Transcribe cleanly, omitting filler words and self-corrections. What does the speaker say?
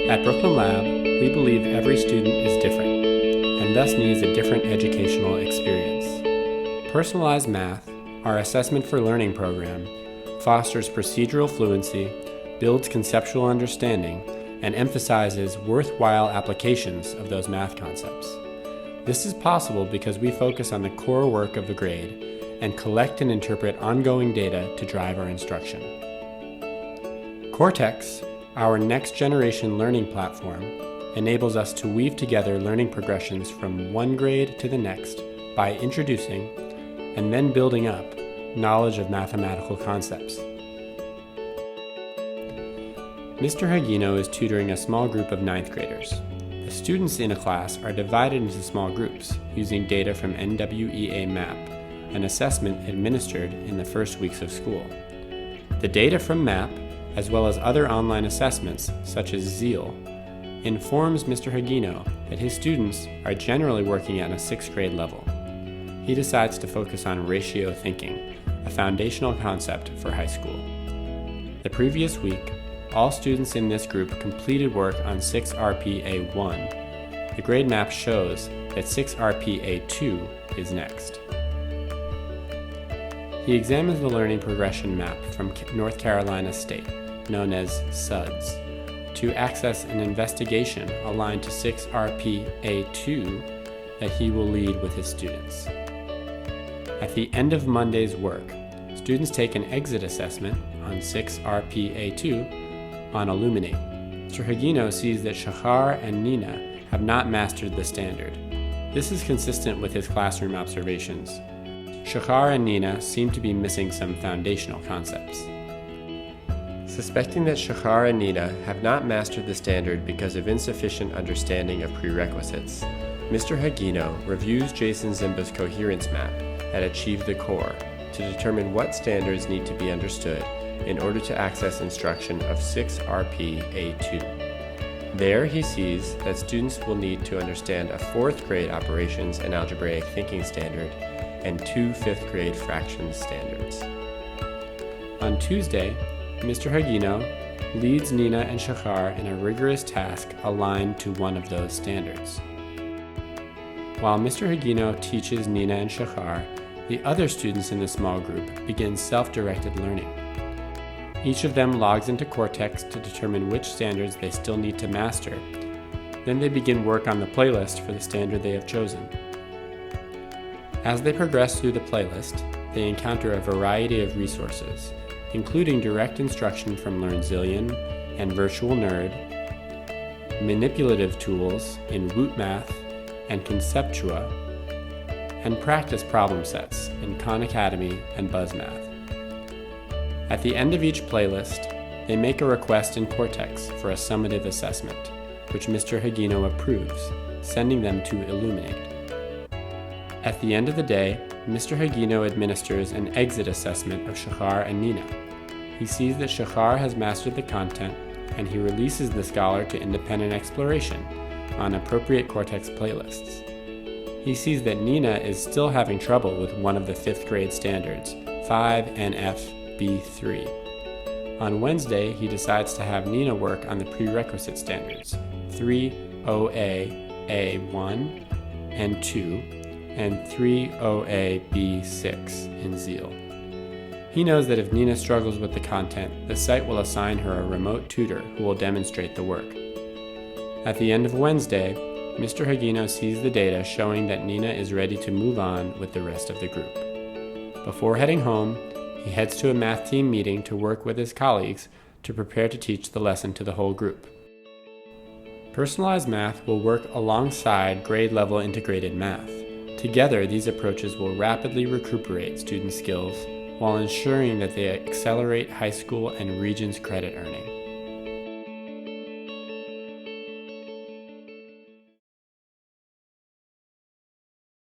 At Brooklyn Lab, we believe every student is different, and thus needs a different educational experience. Personalized Math, our assessment for learning program, fosters procedural fluency, builds conceptual understanding, and emphasizes worthwhile applications of those math concepts. This is possible because we focus on the core work of the grade and collect and interpret ongoing data to drive our instruction. Cortex, our next-generation learning platform, enables us to weave together learning progressions from one grade to the next by introducing and then building up knowledge of mathematical concepts. Mr. Hagino is tutoring a small group of 9th graders. The students in a class are divided into small groups using data from NWEA MAP, an assessment administered in the first weeks of school. The data from MAP, as well as other online assessments such as ZEAL, informs Mr. Hagino that his students are generally working at a 6th grade level. He decides to focus on ratio thinking, a foundational concept for high school. The previous week, all students in this group completed work on 6RPA1. The grade map shows that 6RPA2 is next. He examines the learning progression map from North Carolina State, known as SUDS, to access an investigation aligned to 6RPA2 that he will lead with his students. At the end of Monday's work, students take an exit assessment on 6RPA2 on Illuminate. Mr. Hagino sees that Shahar and Nina have not mastered the standard. This is consistent with his classroom observations. Shahar and Nina seem to be missing some foundational concepts. Suspecting that Shahar and Nina have not mastered the standard because of insufficient understanding of prerequisites, Mr. Hagino reviews Jason Zimba's coherence map at Achieve the Core to determine what standards need to be understood in order to access instruction of 6RPA2. There he sees that students will need to understand a 4th grade operations and algebraic thinking standard and 2 5th grade fractions standards. On Tuesday, Mr. Hagino leads Nina and Shahar in a rigorous task aligned to one of those standards. While Mr. Hagino teaches Nina and Shahar, the other students in the small group begin self-directed learning. Each of them logs into Cortex to determine which standards they still need to master. Then they begin work on the playlist for the standard they have chosen. As they progress through the playlist, they encounter a variety of resources, including direct instruction from LearnZillion and Virtual Nerd, manipulative tools in Woot Math and Conceptua, and practice problem sets in Khan Academy and BuzzMath. At the end of each playlist, they make a request in Cortex for a summative assessment, which Mr. Hagino approves, sending them to Illuminate. At the end of the day, Mr. Hagino administers an exit assessment of Shahar and Nina. He sees that Shahar has mastered the content, and he releases the scholar to independent exploration on appropriate Cortex playlists. He sees that Nina is still having trouble with one of the 5th grade standards, 5NF-B3. On Wednesday, he decides to have Nina work on the prerequisite standards, 3OA-A1 and 2, and 3OA-B6 in ZEAL. He knows that if Nina struggles with the content, the site will assign her a remote tutor who will demonstrate the work. At the end of Wednesday, Mr. Hagino sees the data showing that Nina is ready to move on with the rest of the group. Before heading home, he heads to a math team meeting to work with his colleagues to prepare to teach the lesson to the whole group. Personalized Math will work alongside grade-level integrated math. Together, these approaches will rapidly recuperate student skills while ensuring that they accelerate high school and Regents credit earning.